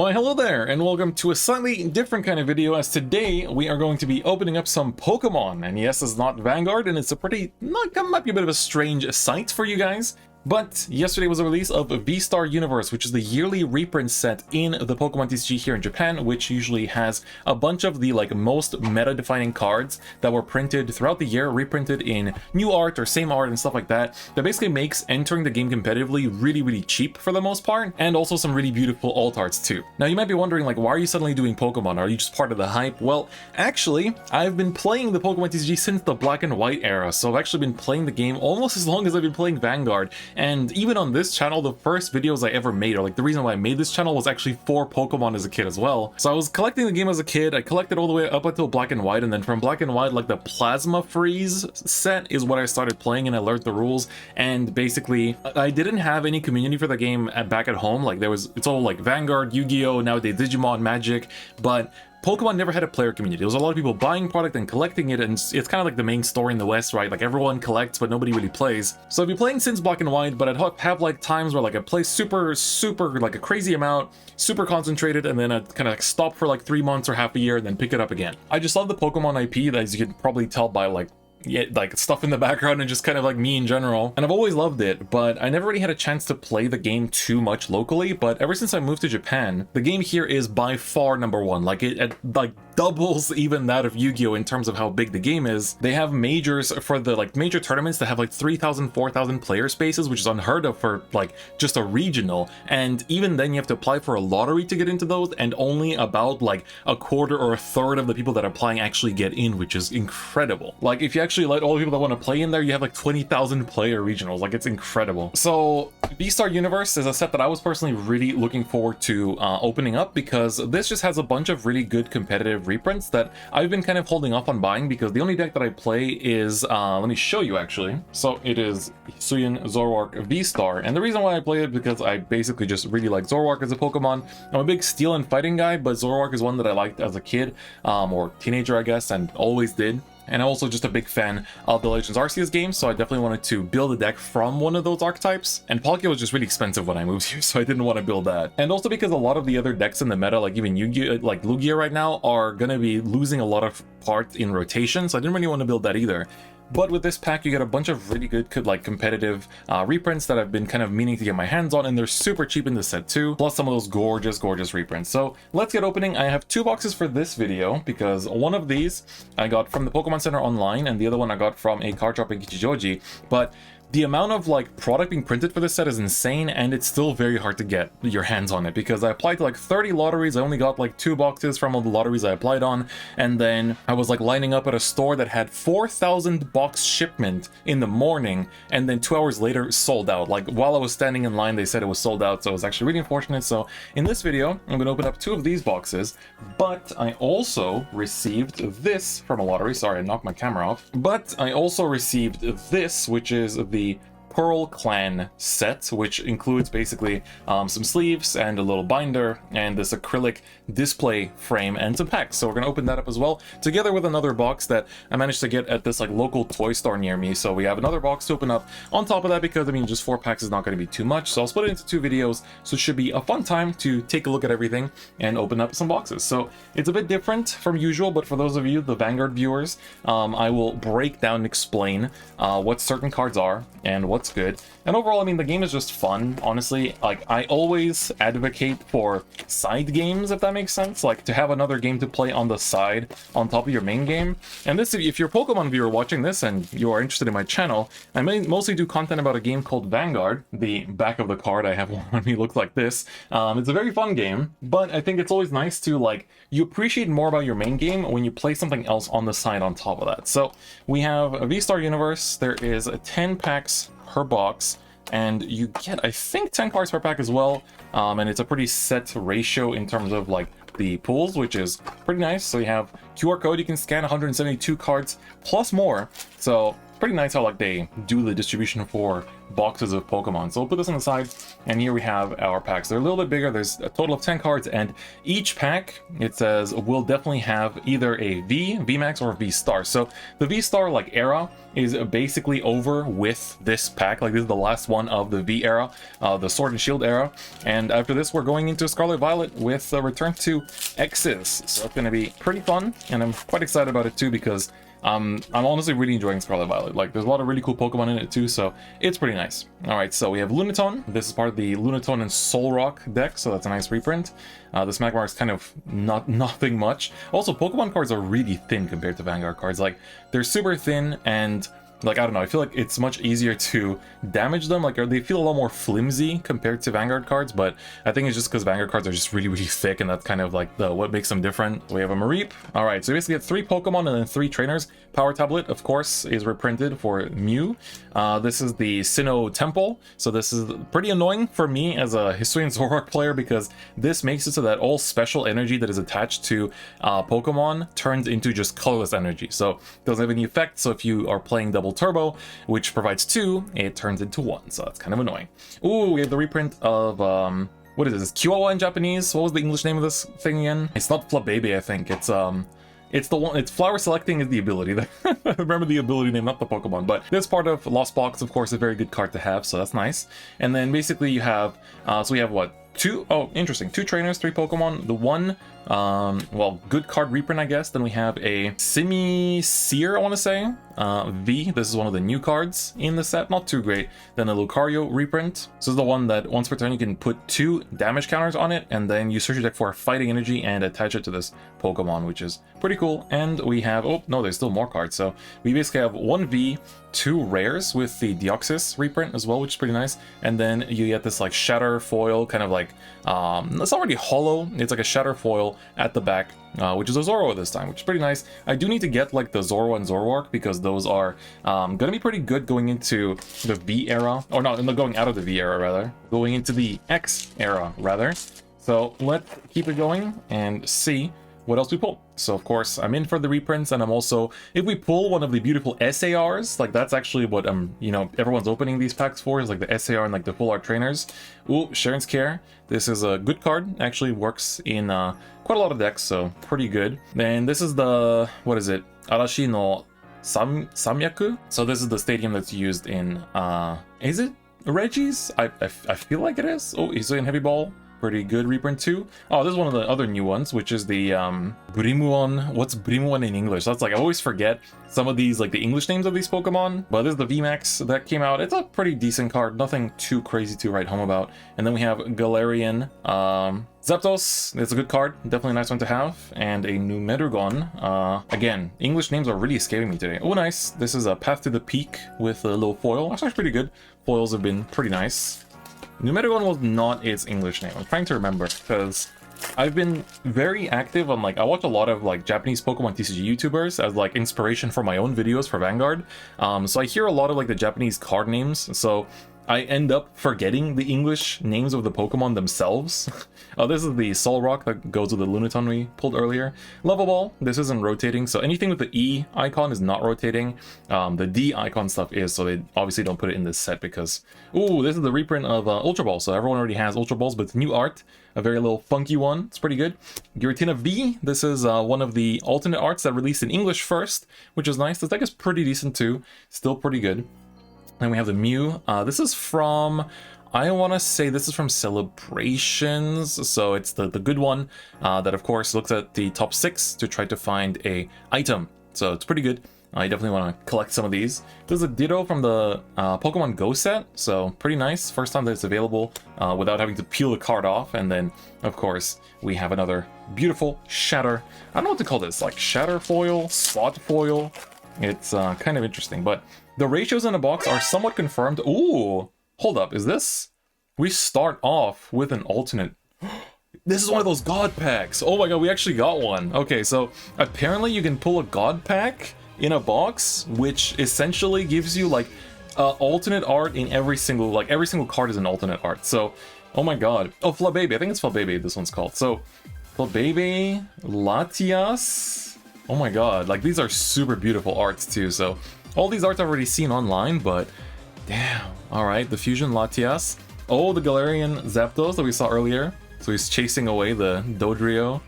Why, hello there, and welcome to a slightly different kind of video, as today we are going to be opening up some Pokemon. And yes, it's not Vanguard, and it's a pretty, might be a bit of a strange sight for you guys. But yesterday was the release of VSTAR Universe, which is the yearly reprint set in the Pokemon TCG here in Japan, which usually has a bunch of the most meta-defining cards that were printed throughout the year, reprinted in new art or same art and stuff like that. That basically makes entering the game competitively really cheap for the most part, and also some really beautiful alt arts too. Now you might be wondering, why are you suddenly doing Pokemon? Are you just part of the hype? Well, actually, I've been playing the Pokemon TCG since the Black and White era, so I've actually been playing the game almost as long as I've been playing Vanguard. And even on this channel, the first videos I ever made, or the reason why I made this channel, was actually for Pokemon as a kid as well. So I was collecting the game as a kid. I collected all the way up until Black and White, and then from Black and White, the Plasma Freeze set is what I started playing, and I learned the rules. And basically, I didn't have any community for the game back at home. It's all Vanguard, Yu-Gi-Oh, nowadays Digimon, Magic, but Pokemon never had a player community. There was a lot of people buying product and collecting it, and it's kind of like the main story in the West, right? Everyone collects, but nobody really plays. So I've been playing since Black and White, but I'd have times where I play super a crazy amount, super concentrated, and then I'd kind of stop for 3 months or half a year and then pick it up again. I just love the Pokemon IP, as you can probably tell by stuff in the background and just kind of me in general, and I've always loved it, but I never really had a chance to play the game too much locally. But ever since I moved to Japan, the game here is by far number one. It doubles even that of Yu-Gi-Oh in terms of how big the game is. They have majors for the major tournaments that have 3,000 4,000 player spaces, which is unheard of for just a regional, and even then you have to apply for a lottery to get into those, and only about a quarter or a third of the people that are applying actually get in, which is incredible. If you actually let all the people that want to play in there, you have 20,000 player regionals. It's incredible. So VSTAR Universe is a set that I was personally really looking forward to opening up, because this just has a bunch of really good competitive reprints that I've been kind of holding off on buying, because the only deck that I play is, let me show you actually. So it is Hisuian Zoroark VSTAR, and the reason why I play it because I basically just really like Zoroark as a Pokemon. I'm a big steel and fighting guy, but Zoroark is one that I liked as a kid, or teenager I guess, and always did. And I'm also just a big fan of the Legends Arceus games, so I definitely wanted to build a deck from one of those archetypes. And Palkia was just really expensive when I moved here, so I didn't want to build that. And also because a lot of the other decks in the meta, even Yu-Gi-Oh, Lugia right now, are gonna be losing a lot of parts in rotation, so I didn't really want to build that either. But with this pack, you get a bunch of really good, competitive reprints that I've been kind of meaning to get my hands on, and they're super cheap in this set too, plus some of those gorgeous reprints. So let's get opening. I have 2 boxes for this video, because one of these I got from the Pokemon Center online, and the other one I got from a card shop in Kichijoji. But the amount of product being printed for this set is insane, and it's still very hard to get your hands on it, because I applied to 30 lotteries. I only got 2 boxes from all the lotteries I applied on, and then I was lining up at a store that had 4,000 box shipment in the morning, and then 2 hours later sold out. While I was standing in line, they said it was sold out, so it was actually really unfortunate. So in this video, I'm going to open up 2 of these boxes, but I also received this from a lottery. Sorry, I knocked my camera off. But I also received this, which is the Pearl Clan set, which includes basically some sleeves and a little binder and this acrylic display frame and some packs. So we're going to open that up as well, together with another box that I managed to get at this local toy store near me. So we have another box to open up on top of that, because just 4 packs is not going to be too much. So I'll split it into 2 videos, so it should be a fun time to take a look at everything and open up some boxes. So it's a bit different from usual, but for those of you, the Vanguard viewers, I will break down and explain what certain cards are and what's good. And overall, the game is just fun, honestly. I always advocate for side games, if that makes sense, to have another game to play on the side on top of your main game. And this, if you're a Pokemon viewer watching this and you are interested in my channel, I mostly do content about a game called Vanguard. The back of the card I have one on me looks like this. It's a very fun game, but I think it's always nice to you appreciate more about your main game when you play something else on the side on top of that. So we have a VSTAR Universe. There is 10 packs per box, and you get, I think, 10 cards per pack as well, and it's a pretty set ratio in terms of the pools, which is pretty nice. So you have QR code, you can scan 172 cards plus more, so pretty nice how they do the distribution for boxes of Pokemon. So we'll put this on the side, and here we have our packs. They're a little bit bigger. There's a total of 10 cards, and each pack, it says, will definitely have either a V, VMAX, or V-Star. So the V-Star like era is basically over with this pack. Like this is the last one of the V era, the Sword and Shield era. And after this, we're going into Scarlet Violet with a return to X's. So it's going to be pretty fun, and I'm quite excited about it too, because I'm honestly really enjoying Scarlet Violet. Like, there's a lot of really cool Pokemon in it too, so it's pretty nice. Alright, so we have Lunatone. This is part of the Lunatone and Solrock deck, so that's a nice reprint. This Magmar is kind of nothing much. Also, Pokemon cards are really thin compared to Vanguard cards. Like, they're super thin, and like, I don't know, I feel like it's much easier to damage them. Like, they feel a lot more flimsy compared to Vanguard cards, but I think it's just because Vanguard cards are just really, really thick, and that's kind of like what makes them different. We have a Mareep. All right, so we basically get 3 Pokemon and then 3 trainers. Power Tablet, of course, is reprinted for Mew. This is the Sinnoh Temple. So this is pretty annoying for me as a Hisuian Zoroark player, because this makes it so that all special energy that is attached to Pokemon turns into just colorless energy. So it doesn't have any effect. So if you are playing double turbo, which provides 2, it turns into 1, so that's kind of annoying. Ooh, we have the reprint of what is this? Chihuahua in Japanese. What was the English name of this thing again? It's not Flabébé, I think. It's the one. It's flower selecting is the ability. I remember the ability name, not the Pokemon. But this part of Lost Box, of course, is a very good card to have, so that's nice. And then basically you have, so we have what? 2, oh, interesting. 2 trainers, 3 Pokemon. The one, well, good card reprint, I guess. Then we have a Simisear, I want to say. V, this is one of the new cards in the set, not too great. Then a Lucario reprint. This is the one that once per turn you can put 2 damage counters on it, and then you search your deck for fighting energy and attach it to this Pokemon, which is pretty cool. And we have, oh no, there's still more cards. So we basically have 1 V, 2 rares with the Deoxys reprint as well, which is pretty nice. And then you get this like shatter foil, kind of like, it's already hollow. It's like a shatter foil at the back, which is a Zoro this time, which is pretty nice. I do need to get like the Zoro and Zoroark, because those are gonna be pretty good going into the V era, or not, going out of the V era rather, going into the X era rather. So let's keep it going and see what else we pull. So of course I'm in for the reprints, and I'm also, if we pull one of the beautiful SARs, like that's actually what you know, everyone's opening these packs for, is like the SAR and like the full art trainers. Ooh, Sharon's Care. This is a good card, actually works in quite a lot of decks, so pretty good. Then this is the, what is it? Arashi no Samyaku. So this is the stadium that's used in, is it Reggie's? I feel like it is. Oh, he's in Heavy Ball. Pretty good reprint too. Oh, this is one of the other new ones, which is the Brimuon. What's Brimuon in English? That's like, I always forget some of these, like the English names of these Pokemon. But this is the VMAX that came out. It's a pretty decent card, nothing too crazy to write home about. And then we have Galarian Zapdos. It's a good card, definitely a nice one to have. And a Numerugon. Again, English names are really escaping me today. Oh, nice. This is a Path to the Peak with a little foil. That's actually pretty good. Foils have been pretty nice. Numerugon was not its English name. I'm trying to remember, because I've been very active on, like, I watch a lot of like Japanese Pokemon TCG YouTubers as like inspiration for my own videos for Vanguard. So I hear a lot of like the Japanese card names, so I end up forgetting the English names of the Pokemon themselves. This is the Solrock that goes with the Lunatone we pulled earlier. Level Ball, this isn't rotating, so anything with the E icon is not rotating. The D icon stuff is, so they obviously don't put it in this set because... Ooh, this is the reprint of Ultra Ball, so everyone already has Ultra Balls, but it's new art. A very little funky one. It's pretty good. Giratina V, this is one of the alternate arts that released in English first, which is nice. This deck is pretty decent too. Still pretty good. Then we have the Mew. This is from, I want to say this is from Celebrations. So it's the good one that, of course, looks at the top 6 to try to find a item. So it's pretty good. You definitely want to collect some of these. There's a Ditto from the Pokemon Go set. So pretty nice. First time that it's available without having to peel the card off. And then, of course, we have another beautiful Shatter. I don't know what to call this. Like Shatter Foil, Spot Foil. It's kind of interesting, but the ratios in the box are somewhat confirmed. Ooh, hold up, is this? We start off with an alternate. This is one of those God packs. Oh my god, we actually got one. Okay, so apparently you can pull a God pack in a box, which essentially gives you like alternate art in every single, like every single card is an alternate art. So, oh my god. Oh, Flabébé, I think it's Flabébé this one's called. So, Flabébé, Latias. Oh my god, like these are super beautiful arts too, so all these arts I've already seen online, but Damn. Alright, the Fusion Latias. Oh, the Galarian Zapdos that we saw earlier. So he's chasing away the Dodrio.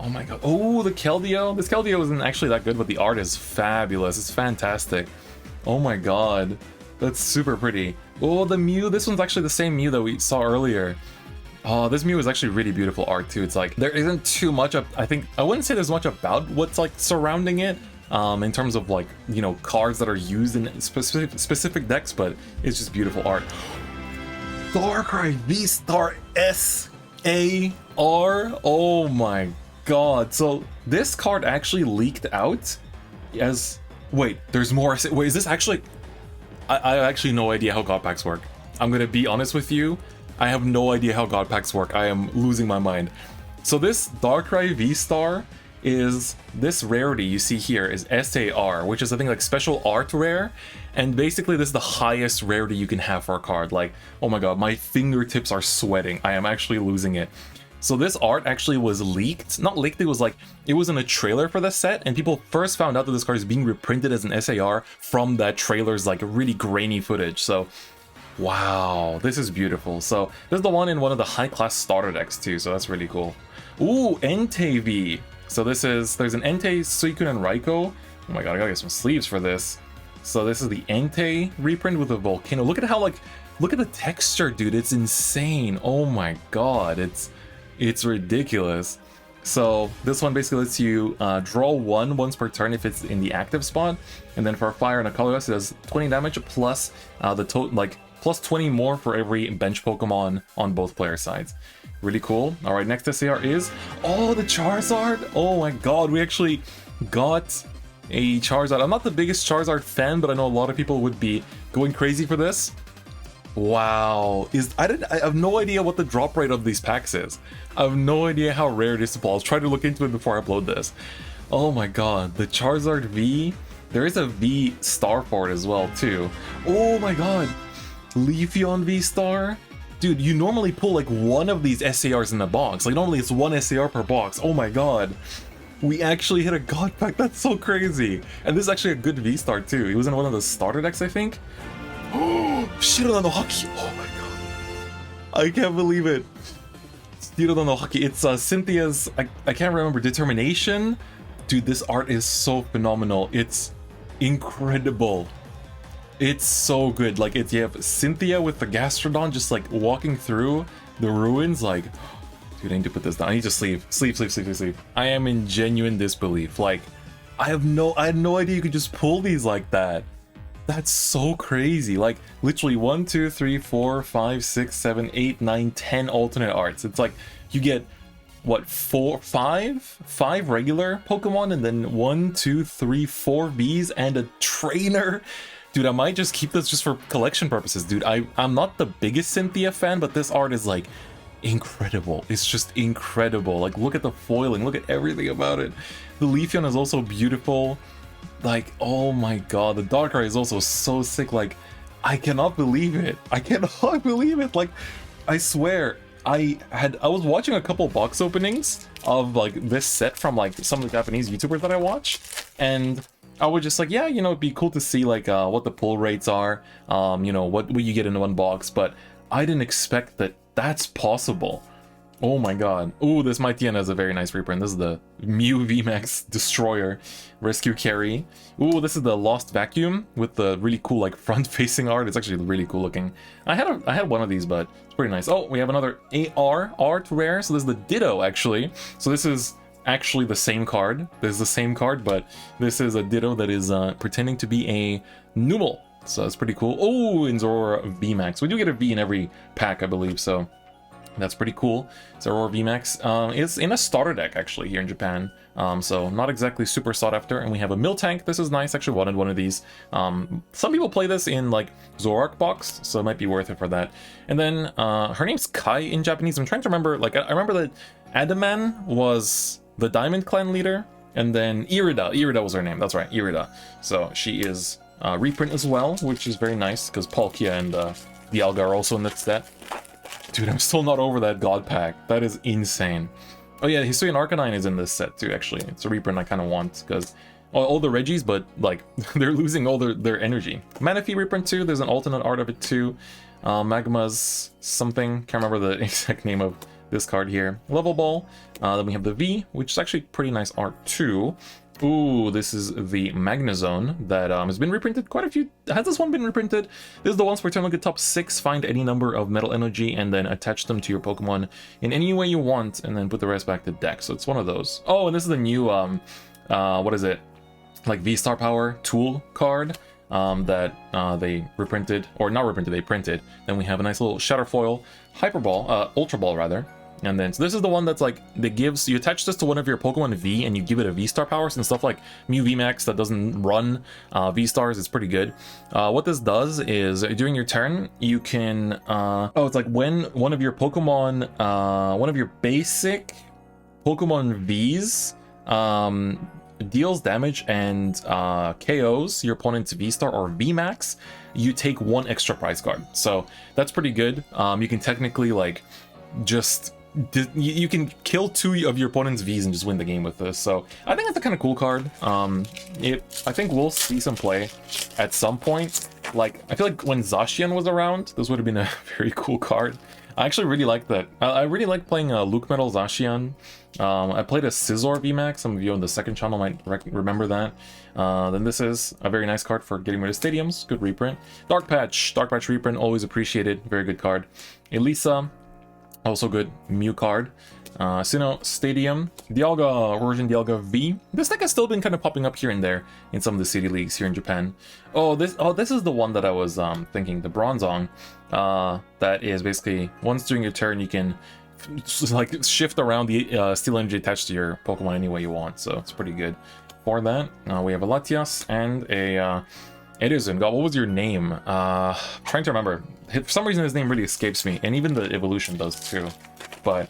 Oh my god. Oh, the Keldeo. This Keldeo isn't actually that good, but the art is fabulous. It's fantastic. Oh my god. That's super pretty. Oh, the Mew. This one's actually the same Mew that we saw earlier. Oh, this Mew is actually really beautiful art too. It's like, there isn't too much of, I wouldn't say there's much about what's like surrounding it. In terms of like, you know, cards that are used in specific decks, but it's just beautiful art. Darkrai VSTAR SAR. Oh my god. So this card actually leaked out as, wait, there's more. Wait, is this actually, I actually no idea how God packs work. I'm gonna be honest with you. I have no idea how God packs work. I am losing my mind. So this Darkrai VSTAR is, this rarity you see here is SAR, which is I think like special art rare, and basically this is the highest rarity you can have for a card. Like, oh my god, my fingertips are sweating. I am actually losing it. So this art actually was leaked, not leaked, it was like, it was in a trailer for the set, and people first found out that this card is being reprinted as an SAR from that trailer's like really grainy footage. So wow, this is beautiful. So this is the one in one of the high class starter decks too, so that's really cool. Ooh, Entei V. So this is, there's an Entei, Suicune, and Raikou. Oh my god, I gotta get some sleeves for this. So this is the Entei reprint with a volcano. Look at how like, look at the texture, dude. It's insane. Oh my god, it's ridiculous. So this one basically lets you draw one once per turn if it's in the active spot, and then for a fire and a colorless, it does 20 damage plus plus 20 more for every bench Pokemon on both player sides. Really cool. All right, next SAR is, oh, the Charizard. Oh my god, we actually got a Charizard. I'm not the biggest Charizard fan, but I know a lot of people would be going crazy for this. Wow, I have no idea what the drop rate of these packs is. I have no idea how rare it is to pull. I'll try to look into it before I upload this. Oh my god, the Charizard V. There is a V star for it as well too. Oh my god, Leafeon V star. Dude, you normally pull like one of these SARs in a box. Like normally it's one SAR per box. Oh my god. We actually hit a god pack. That's so crazy. And this is actually a good V-Star too. He was in one of the starter decks, I think. Oh, Shiro no Haki. Oh my god. I can't believe it. Shiro no Haki. It's Cynthia's, I can't remember, Determination. Dude, this art is so phenomenal. It's incredible. It's so good. Like, you have Cynthia with the Gastrodon just like walking through the ruins. Like, dude, I need to put this down. I need to sleep. I am in genuine disbelief. Like, I had no idea you could just pull these like that. That's so crazy. Like, literally 1, 2, 3, 4, 5, 6, 7, 8, 9, 10 alternate arts. It's like you get what, 5 regular Pokemon, and then 1, 2, 3, 4 Vs and a trainer. Dude, I might just keep this just for collection purposes, dude. I'm not the biggest Cynthia fan, but this art is like incredible. It's just incredible. Like, look at the foiling, look at everything about it. The Leafeon is also beautiful. Like, oh my god, the Darkrai is also so sick. Like, I cannot believe it. I cannot believe it. Like, I swear, I was watching a couple box openings of like this set from like some of the Japanese YouTubers that I watch, and I was just like, yeah, you know, it'd be cool to see like what the pull rates are, you know, what you get in one box, but I didn't expect that that's possible. Oh my god. Oh, this Mightyena is a very nice reprint. This is the Mew VMAX Destroyer Rescue Carry. Oh, this is the Lost Vacuum with the really cool like front-facing art. It's actually really cool looking. I had one of these, but it's pretty nice. Oh, we have another AR art rare. So this is the Ditto actually. So this is actually the same card. This is the same card, but this is a Ditto that is pretending to be a Numel. So that's pretty cool. Oh, in Zorora VMAX. We do get a V in every pack, I believe, so that's pretty cool. Zorora VMAX is in a starter deck actually here in Japan, so not exactly super sought after. And we have a Miltank. This is nice. Actually wanted one of these. Some people play this in like Zoroark box, so it might be worth it for that. And then her name's Kai in Japanese. I'm trying to remember. Like, I remember that Adaman was the Diamond Clan leader, and then Irida was her name. That's right, Irida. So she is reprint as well, which is very nice because Palkia and Dialga are also in that set. Dude, I'm still not over that God pack. That is insane. Oh yeah, Hisuian Arcanine is in this set too, actually. It's a reprint I kind of want because all the Regis, but like they're losing all their energy. Manaphy reprint too. There's an alternate art of it too. Magma's something. Can't remember the exact name of this card here. Level Ball. Then we have the V, which is actually pretty nice art too. Ooh, this is the Magnezone that has been reprinted quite a few. Has this one been reprinted? This is the once per turn, look at top 6, find any number of metal energy, and then attach them to your Pokemon in any way you want, and then put the rest back to deck. So it's one of those. Oh, and this is the new, what is it? Like V-Star Power tool card that they reprinted, or not reprinted, they printed. Then we have a nice little Shatterfoil Hyper Ball, Ultra Ball rather. And then, so this is the one that's like, that gives, you attach this to one of your Pokemon V and you give it a V-Star powers and stuff like Mew VMAX that doesn't run V-Stars. It's pretty good. What this does is, during your turn, you can, it's like when one of your Pokemon, one of your basic Pokemon Vs deals damage and KOs your opponent's V-Star or VMAX, you take 1 extra prize card. So that's pretty good. You can technically like, just... you can kill 2 of your opponent's Vs and just win the game with this, so I think that's a kind of cool card. I think we'll see some play at some point. Like, I feel like when Zacian was around, this would have been a very cool card. I actually really like that. I really like playing Luke Metal Zacian. I played a Scizor VMAX. Some of you on the second channel might remember that. Then this is a very nice card for getting rid of stadiums. Good reprint. Dark Patch reprint, always appreciated. Very good card. Elisa. Also good Mew card. Sinnoh Stadium, Dialga, version Dialga V. This deck has still been kind of popping up here and there in some of the city leagues here in Japan. This is the one that I was thinking, the Bronzong. That is basically, once during your turn, you can like shift around the steel energy attached to your Pokemon any way you want, so it's pretty good. For that, we have a Latias and a Edison. God, what was your name? Trying to remember. For some reason, his name really escapes me, and even the evolution does too. But,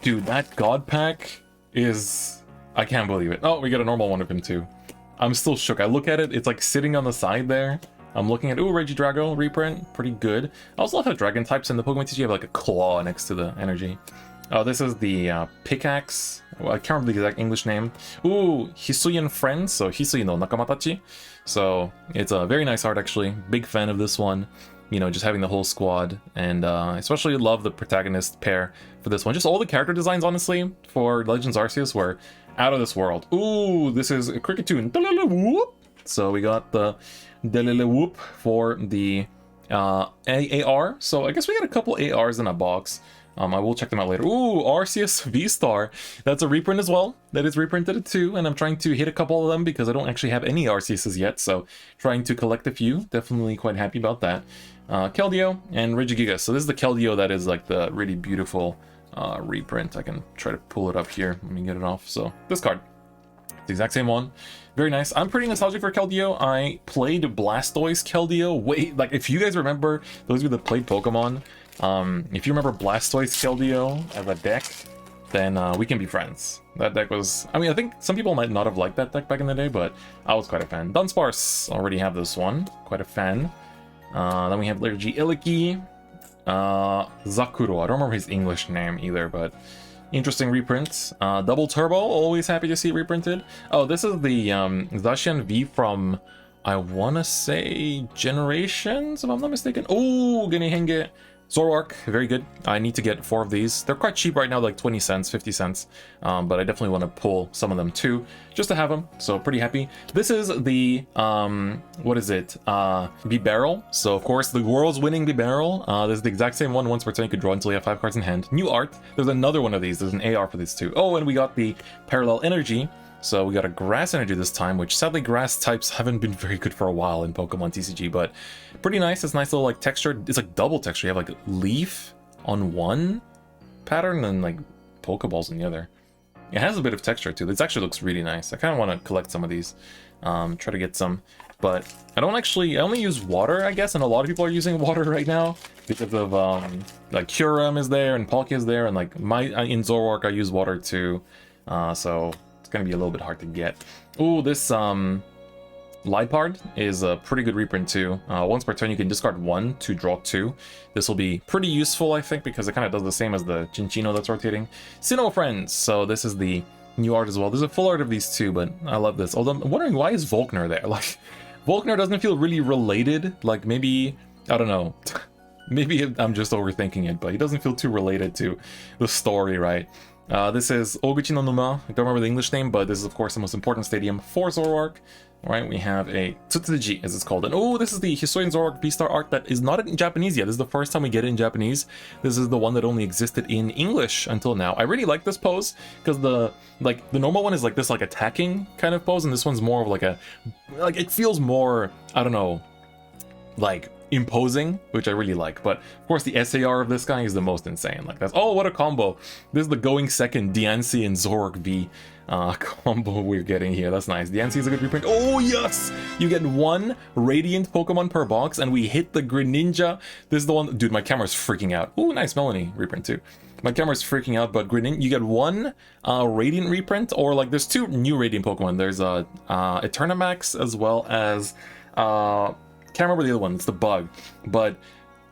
dude, that God Pack is... I can't believe it. Oh, we got a normal one of him too. I'm still shook. I look at it, it's like sitting on the side there. I'm looking at, ooh, Regidrago reprint, pretty good. I also love how Dragon types in the Pokemon TCG have like a claw next to the energy. This is the Pickaxe. Well, I can't remember the exact English name. Ooh, Hisuian Friends, so Hisui no Nakamatachi. So it's a very nice art actually. Big fan of this one. You know, just having the whole squad, and especially love the protagonist pair for this one. Just all the character designs, honestly, for Legends Arceus were out of this world. Ooh, this is a Cricketune. So we got the Delele Whoop for the AR. So I guess we got a couple ARs in a box. I will check them out later. Ooh, Arceus V-Star. That's a reprint as well. That is reprinted too, and I'm trying to hit a couple of them because I don't actually have any Arceuses yet, so trying to collect a few. Definitely quite happy about that. Keldeo and Regigigas. So this is the Keldeo that is like the really beautiful reprint. I can try to pull it up here. Let me get it off. So this card, the exact same one. Very nice. I'm pretty nostalgic for Keldeo. I played Blastoise Keldeo. Like if you guys remember, those of you that played Pokemon, if you remember Blastoise Keldeo as a deck, then we can be friends. That deck was... I mean, I think some people might not have liked that deck back in the day, but I was quite a fan. Dunsparce, already have this one. Quite a fan. Then we have Liturgy Iliki. Zakuro, I don't remember his English name either, but interesting reprint. Double Turbo, always happy to see reprinted. Oh, this is the Zacian V from, I want to say, Generations, if I'm not mistaken. Oh, Genihenge. Zoroark, very good. I need to get 4 of these. They're quite cheap right now, like 20 cents, 50 cents. But I definitely want to pull some of them too, just to have them. So pretty happy. This is the, what is it? Bibarel. So of course, the world's winning Bibarel. This is the exact same one. Once per turn, you could draw until you have 5 cards in hand. New art. There's another one of these. There's an AR for this too. Oh, and we got the Parallel Energy. So we got a Grass Energy this time, which sadly Grass types haven't been very good for a while in Pokemon TCG, but pretty nice. It's nice little like texture. It's like double texture. You have like leaf on one pattern and like Pokeballs on the other. It has a bit of texture too. This actually looks really nice. I kind of want to collect some of these, try to get some, but I only use water, I guess, and a lot of people are using water right now because of like Kyurem is there and Palkia is there, and like in Zoroark I use water too, so gonna be a little bit hard to get. Ooh, this Liepard is a pretty good reprint too. Once per turn you can discard 1 to draw 2. This will be pretty useful, I think, because it kind of does the same as the Chinchino that's rotating. Sinnoh Friends, so this is the new art as well. There's a full art of these two, but I love this. Although I'm wondering, why is Volkner there? Like, Volkner doesn't feel really related. Like, maybe, I don't know. Maybe I'm just overthinking it, but he doesn't feel too related to the story, right? This is Oguchi no Numa. I don't remember the English name, but this is, of course, the most important stadium for Zoroark. All right, we have a Tsutsuji, as it's called. And oh, this is the Hisuian Zoroark VSTAR art that is not in Japanese yet. This is the first time we get it in Japanese. This is the one that only existed in English until now. I really like this pose because the normal one is like this, like attacking kind of pose, and this one's more of like a, like it feels more, I don't know, like imposing, which I really like. But of course the SAR of this guy is the most insane. Like, that's, oh, what a combo. This is the going second Diancie and Zoroark V combo we're getting here. That's nice. Diancie is a good reprint. Oh yes, you get one radiant Pokemon per box, and we hit the Greninja. This is the one, dude, my camera's freaking out. Oh, nice Melanie reprint too. My camera's freaking out, but Greninja, you get one radiant reprint, or like there's two new radiant Pokemon. There's a Eternamax as well as can't remember the other one. It's the bug, but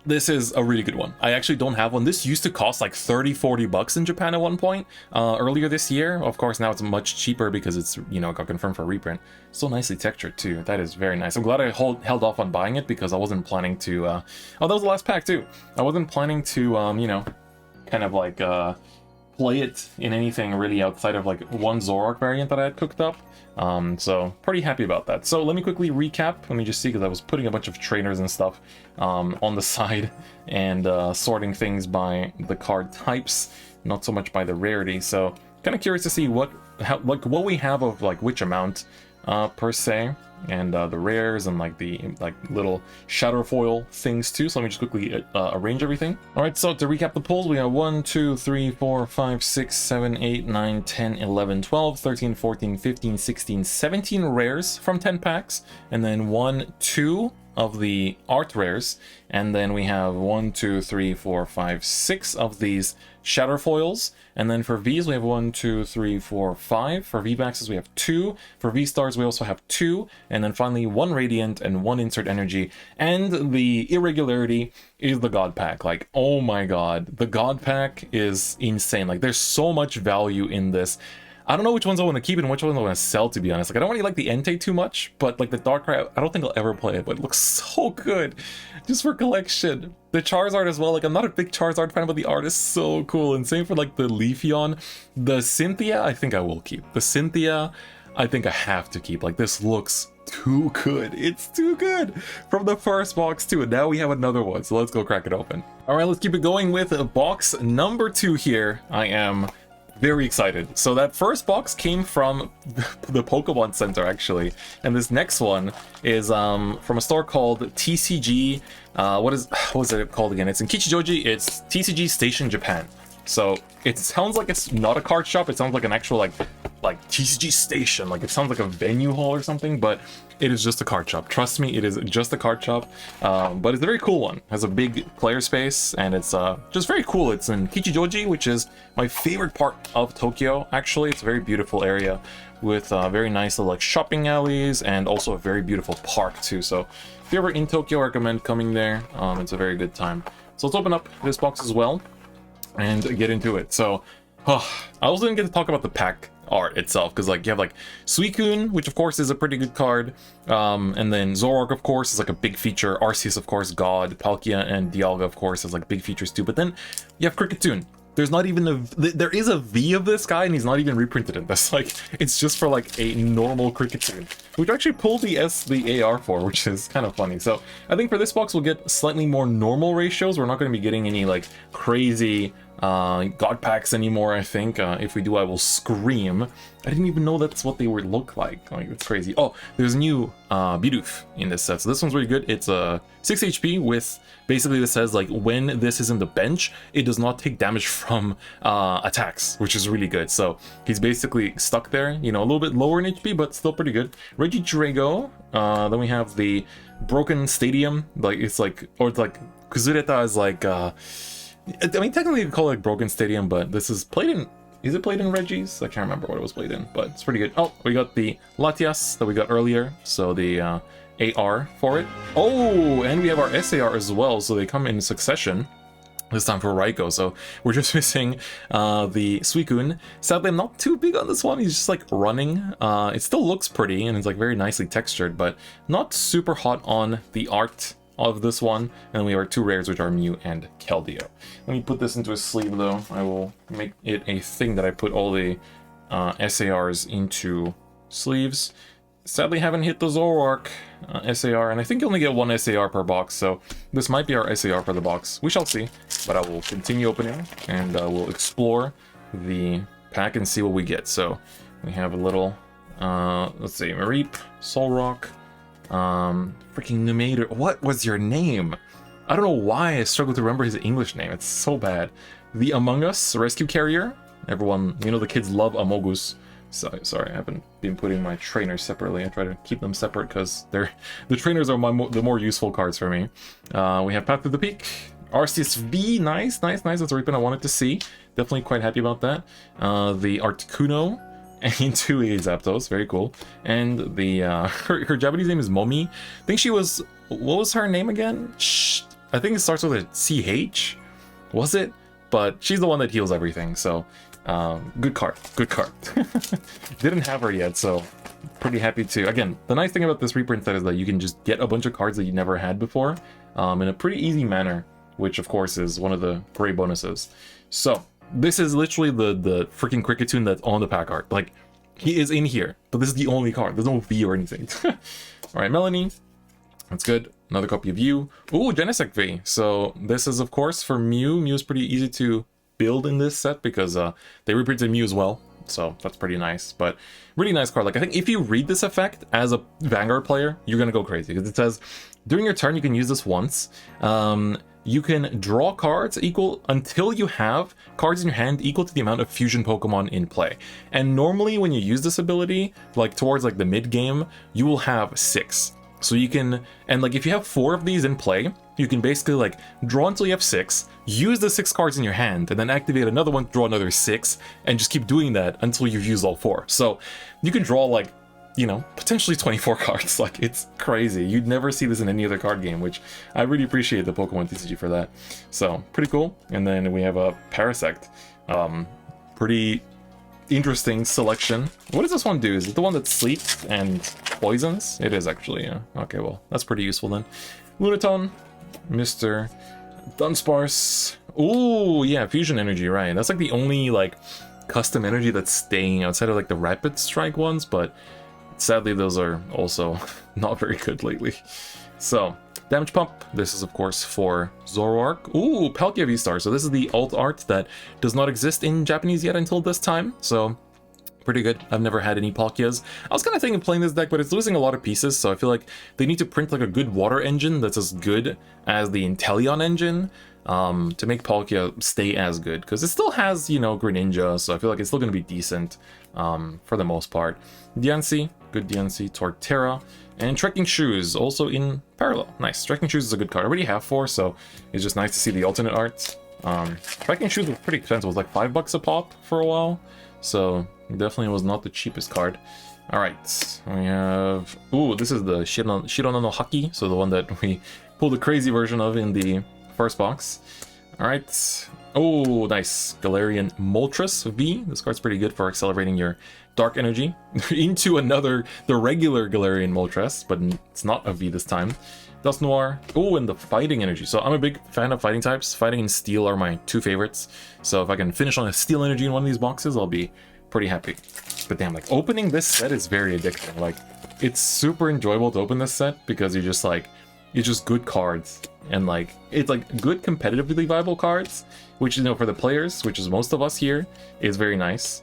this is a really good one. I actually don't have one. This used to cost like 30-40 bucks in Japan at one point earlier this year. Of course, now it's much cheaper because it's, you know, got confirmed for reprint. So nicely textured too. That is very nice. I'm glad I held off on buying it because I wasn't planning to. Oh, that was the last pack too. I wasn't planning to, you know, kind of like play it in anything really outside of like one Zoroark variant that I had cooked up. So pretty happy about that. So let me quickly recap. Let me just see, because I was putting a bunch of trainers and stuff on the side and sorting things by the card types, not so much by the rarity. So kind of curious to see what we have of like which amount per se, and the rares and like the little shadow foil things too. So let me just quickly arrange everything. All right, so to recap the pulls, we have 1 2 3 4 5 6 7 8 9 10 11 12 13 14 15 16 17 rares from 10 packs, and then 1 2 of the art rares, and then we have 1 2 3 4 5 6 of these shadow foils, and then for V's we have 1 2 3 4 5. For VMAXs we have 2. For V-Stars we also have 2, and then finally 1 Radiant and 1 Insert Energy. And the irregularity is the God Pack. Like, oh my god, the God Pack is insane. Like, there's so much value in this. I don't know which ones I want to keep and which ones I want to sell, to be honest. Like, I don't really like the Entei too much, but like the Darkrai, I don't think I'll ever play it, but it looks so good just for collection. The Charizard as well. Like, I'm not a big Charizard fan, but the art is so cool. And same for like the Leafeon. The Cynthia, I think I will keep. The Cynthia, I think I have to keep. Like, this looks too good. It's too good from the first box too, and now we have another one, so let's go crack it open. All right, let's keep it going with box number 2 here. I am very excited. So that first box came from the Pokemon Center, actually, and this next one is from a store called TCG. What is it called again? It's in Kichijoji. It's TCG Station Japan. So it sounds like it's not a card shop. It sounds like an actual like TCG station. Like, it sounds like a venue hall or something, but it is just a card shop. Trust me, it is just a card shop. But it's a very cool one. It has a big player space, and it's just very cool. It's in Kichijoji, which is my favorite part of Tokyo. Actually, it's a very beautiful area with very nice little like shopping alleys and also a very beautiful park too. So if you're ever in Tokyo, I recommend coming there. It's a very good time. So let's open up this box as well and get into it. So I also didn't get to talk about the pack art itself, because like you have like Suicune, which of course is a pretty good card, and then Zoroark of course is like a big feature, Arceus of course, God, Palkia and Dialga of course is like big features too, but then you have Cricketune. There's not even there is a V of this guy, and he's not even reprinted in this. Like, it's just for like a normal Cricketune, which I actually pulled the AR for, which is kind of funny. So I think for this box we'll get slightly more normal ratios. We're not going to be getting any like crazy God packs anymore. I think if we do, I will scream. I didn't even know that's what they would look like. Like, it's crazy. Oh, there's a new Bidoof in this set, so this one's really good. It's a 6 HP with basically this says like when this is in the bench, it does not take damage from attacks, which is really good. So he's basically stuck there, you know, a little bit lower in HP, but still pretty good. Regidrago. Then we have the Broken Stadium. Like, it's like, or it's like Kuzureta is like I mean, technically you could call it like Broken Stadium, but this is played in, is it played in Reggie's? I can't remember what it was played in, but it's pretty good. Oh, we got the Latias that we got earlier, so the AR for it. Oh, and we have our SAR as well, so they come in succession. this time for Raikou. So we're just missing the Suicune. Sadly, I'm not too big on this one. He's just like running. It still looks pretty and it's like very nicely textured, but not super hot on the art of this one. And then we have our 2 rares, which are Mew and Keldeo. Let me put this into a sleeve though. I will make it a thing that I put all the SARs into sleeves. Sadly, haven't hit the Zoroark SAR, and I think you only get 1 SAR per box, so this might be our SAR for the box. We shall see, but I will continue opening, and we'll explore the pack and see what we get. So we have a little, let's see, Mareep, Solrock, freaking Numator. What was your name? I don't know why I struggle to remember his English name. It's so bad. The Among Us Rescue Carrier. Everyone, you know, the kids love Amogus. So, sorry, I haven't been putting my trainers separately. I try to keep them separate because the trainers are the more useful cards for me. We have Path to the Peak, Arceus V, nice. That's a reprint I wanted to see. Definitely quite happy about that. The Articuno into a Zapdos, very cool. And the her Japanese name is Momi. I think she was, what was her name again? I think it starts with a CH. Was it? But she's the one that heals everything. So. Good card. Didn't have her yet, so pretty happy to. Again, the nice thing about this reprint set is that you can just get a bunch of cards that you never had before in a pretty easy manner, which of course is one of the great bonuses. So this is literally the freaking Cricketune that's on the pack art. Like, he is in here, but this is the only card. There's no V or anything. Alright, Melanie. That's good. Another copy of you. Ooh, Genesect V. So this is of course for Mew. Mew is pretty easy to build in this set because they reprinted Mew as well, so that's pretty nice. But really nice card. Like, I think if you read this effect as a Vanguard player, you're gonna go crazy because it says during your turn you can use this once. You can draw cards equal until you have cards in your hand equal to the amount of fusion Pokemon in play. And normally when you use this ability, like towards like the mid game, you will have 6. So you can, and like if you have 4 of these in play, you can basically like draw until you have 6, use the 6 cards in your hand, and then activate another one, draw another 6, and just keep doing that until you've used all 4. So you can draw like, you know, potentially 24 cards. Like, it's crazy. You'd never see this in any other card game, which I really appreciate the Pokemon TCG for that. So pretty cool. And then we have a Parasect. Pretty interesting selection. What does this one do? Is it the one that sleeps and poisons? It is actually, yeah. Okay, well, that's pretty useful then. Lunatone, Mr. Dunsparce. Ooh, yeah, Fusion Energy, right. That's like the only, like, custom energy that's staying outside of, like, the Rapid Strike ones, but sadly those are also not very good lately. So, Damage Pump. This is, of course, for Zoroark. Ooh, Palkia VSTAR. So this is the alt art that does not exist in Japanese yet until this time. So, pretty good. I've never had any Palkias. I was kind of thinking of playing this deck, but it's losing a lot of pieces, so I feel like they need to print like a good water engine that's as good as the Inteleon engine to make Palkia stay as good. Because it still has, you know, Greninja, so I feel like it's still going to be decent for the most part. Diancie, good Diancie. Torterra. And Trekking Shoes, also in parallel. Nice. Trekking Shoes is a good card. I already have 4, so it's just nice to see the alternate art. Trekking Shoes was pretty expensive. It was like $5 a pop for a while. So, definitely was not the cheapest card. Alright, we have... Ooh, this is the Shirono no Haki, so the one that we pulled the crazy version of in the first box. Alright. Oh, nice. Galarian Moltres V. This card's pretty good for accelerating your Dark Energy into the regular Galarian Moltres, but it's not a V this time. Dusknoir. Oh, and the Fighting Energy. So I'm a big fan of fighting types. Fighting and Steel are my 2 favorites. So if I can finish on a Steel Energy in one of these boxes, I'll be pretty happy. But damn, like, opening this set is very addicting. Like, it's super enjoyable to open this set because you're just like, it's just good cards. And like, it's like good competitively viable cards, which, you know, for the players, which is most of us here, is very nice.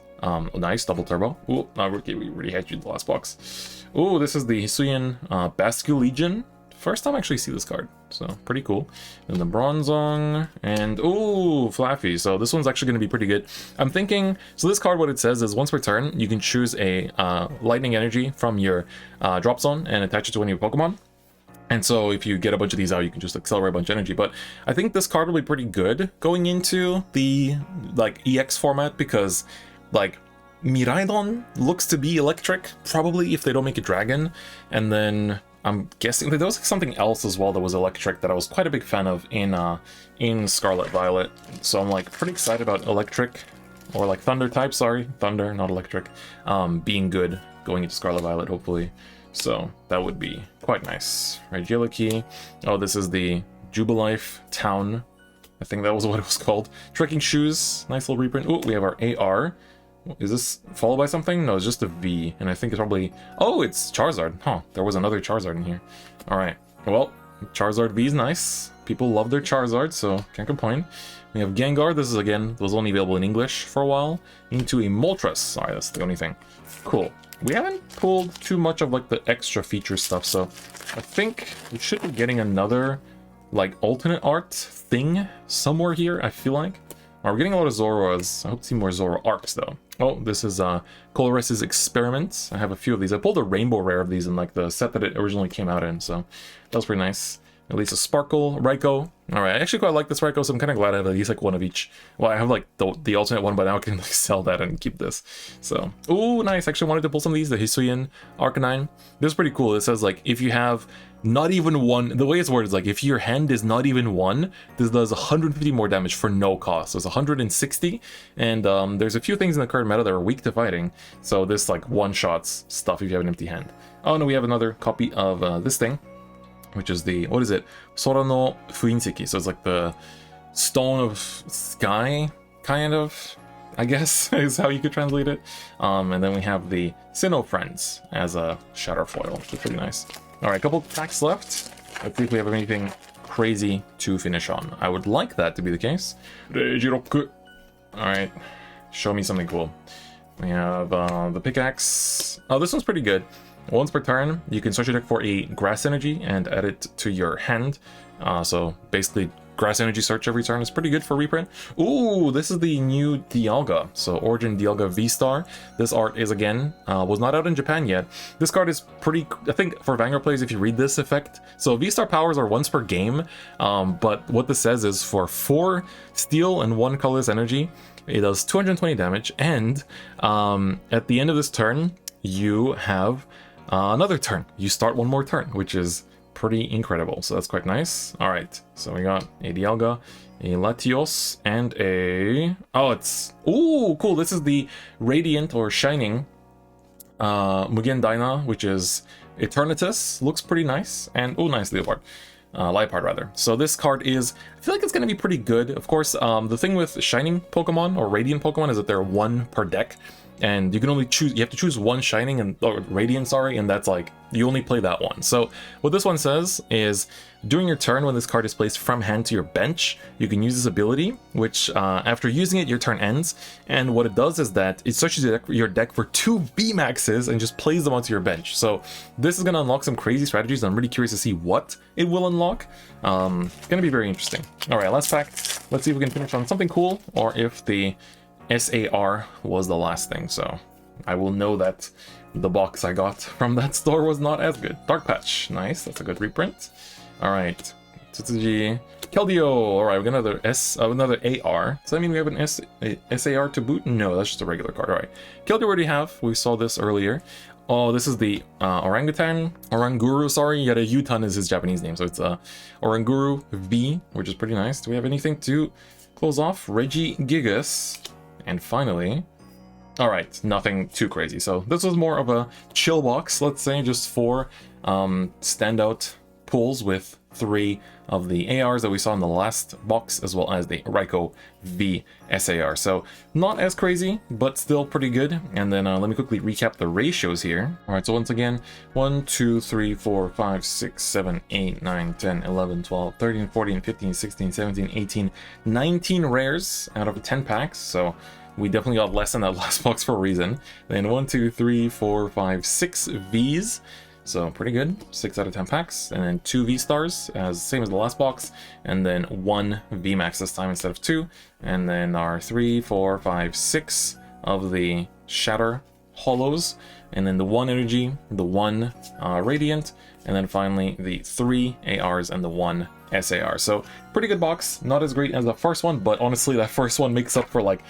Nice, double turbo. Ooh, okay, we already had you in the last box. Ooh, this is the Hisuian Basculegion. First time I actually see this card, so pretty cool. And the Bronzong, and ooh, Flaffy. So this one's actually going to be pretty good. I'm thinking, so this card, what it says is once per turn, you can choose a Lightning Energy from your drop zone and attach it to one of your Pokemon. And so if you get a bunch of these out, you can just accelerate a bunch of energy. But I think this card will be pretty good going into the like EX format because like Miraidon looks to be electric, probably if they don't make a dragon. And then I'm guessing there was something else as well that was electric that I was quite a big fan of in Scarlet Violet. So I'm like pretty excited about electric, or like thunder type, sorry, thunder, not electric, being good going into Scarlet Violet, hopefully. So that would be quite nice. Regieleki. Oh, this is the Jubilife Town. I think that was what it was called. Trekking Shoes, nice little reprint. Oh, we have our AR. Is this followed by something? No, it's just a V, and I think it's probably... Oh, it's Charizard. Huh, there was another Charizard in here. Alright, well, Charizard V is nice. People love their Charizard, so can't complain. We have Gengar. This is, again, was only available in English for a while. Into a Moltres. Alright, that's the only thing. Cool. We haven't pulled too much of, like, the extra feature stuff, so I think we should be getting another, like, alternate art thing somewhere here, I feel like. We're getting a lot of Zoras. I hope to see more Zora arcs, though. Oh, this is Coloress's Experiment. I have a few of these. I pulled a rainbow rare of these in like the set that it originally came out in, so that was pretty nice. At least a Sparkle, Raikou. Alright, I actually quite like this Raikou, so I'm kind of glad I have at least like one of each. Well, I have like the alternate one, but now I can like sell that and keep this. So, ooh, nice. Actually wanted to pull some of these, the Hisuian Arcanine. This is pretty cool. It says like, if you have not even one, the way it's worded is like, if your hand is not even one, this does 150 more damage for no cost. So it's 160, and there's a few things in the current meta that are weak to fighting, so this like one-shots stuff if you have an empty hand. Oh no, we have another copy of this thing, which is the, what is it? Sora no Fuinseki, so it's like the Stone of Sky, kind of, I guess, is how you could translate it. And then we have the Sinnoh Friends as a shatter foil, which is pretty nice. Alright, a couple packs left. Let's see if we have anything crazy to finish on. I would like that to be the case. Alright, show me something cool. We have the pickaxe. Oh, this one's pretty good. Once per turn, you can search your deck for a grass energy and add it to your hand. So basically, grass energy search every turn is pretty good for reprint. Ooh, this is the new Dialga. So Origin Dialga VSTAR. This art is, again, was not out in Japan yet. This card is pretty, I think, for Vanguard players, if you read this effect. So VSTAR powers are once per game, but what this says is for 4 steel and 1 colorless energy, it does 220 damage, and at the end of this turn, you have another turn. You start one more turn, which is pretty incredible, so that's quite nice. All right, so we got a Dialga, a Latios, and a... Oh, it's... Ooh, cool. This is the Radiant or Shining Mugen Daina, which is Eternatus. Looks pretty nice. And, oh, nice Leopard. Liepard, rather. So this card is... I feel like it's going to be pretty good. Of course, the thing with Shining Pokemon, or Radiant Pokemon, is that they're 1 per deck. And you can only choose, you have to choose one Shining and, or Radiant, sorry, and that's like, you only play that one. So what this one says is, during your turn when this card is placed from hand to your bench, you can use this ability, which after using it, your turn ends. And what it does is that it searches your deck for 2 VMAXs and just plays them onto your bench. So this is going to unlock some crazy strategies. I'm really curious to see what it will unlock. Going to be very interesting. All right, last pack. Let's see if we can finish on something cool, or if the SAR was the last thing, so I will know that the box I got from that store was not as good. Dark Patch, nice, that's a good reprint. Alright, TCG, Keldeo, alright, we got another AR. Does that mean we have an SAR to boot? No, that's just a regular card. Alright, Keldeo we already have, we saw this earlier. Oh, this is the Oranguru, sorry, Yada Yutan is his Japanese name, so it's Oranguru V, which is pretty nice. Do we have anything to close off? Regigigas. And finally, alright, nothing too crazy. So this was more of a chill box, let's say, just 4 standout pulls with 3 of the ARs that we saw in the last box, as well as the Raikou V SAR. So not as crazy, but still pretty good. And then let me quickly recap the ratios here. Alright, so once again, 1, 2, 3, 4, 5, 6, 7, 8, 9, 10, 11, 12, 13, 14, 15, 16, 17, 18, 19 rares out of 10 packs. So we definitely got less than that last box for a reason. Then 1, 2, 3, 4, 5, 6 Vs. So pretty good, 6 out of 10 packs, and then 2 V-Stars, same as the last box, and then 1 V-Max this time instead of 2, and then our 3, 4, 5, 6 of the Shatter Hollows, and then the 1 Energy, the 1 Radiant, and then finally the 3 ARs and the 1 SAR. So pretty good box, not as great as the first one, but honestly that first one makes up for like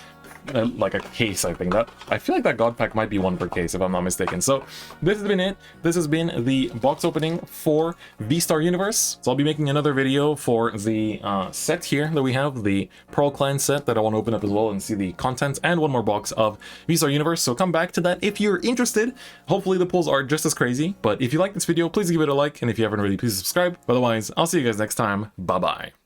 like a case, I think. I feel like that God Pack might be one per case, if I'm not mistaken. So this has been it. This has been the box opening for VSTAR Universe. So I'll be making another video for the set here that we have, the Pearl Clan set that I want to open up as well and see the contents, and one more box of VSTAR Universe. So come back to that if you're interested. Hopefully the pulls are just as crazy, but if you like this video, please give it a like, and if you haven't already, please subscribe. Otherwise, I'll see you guys next time. Bye bye.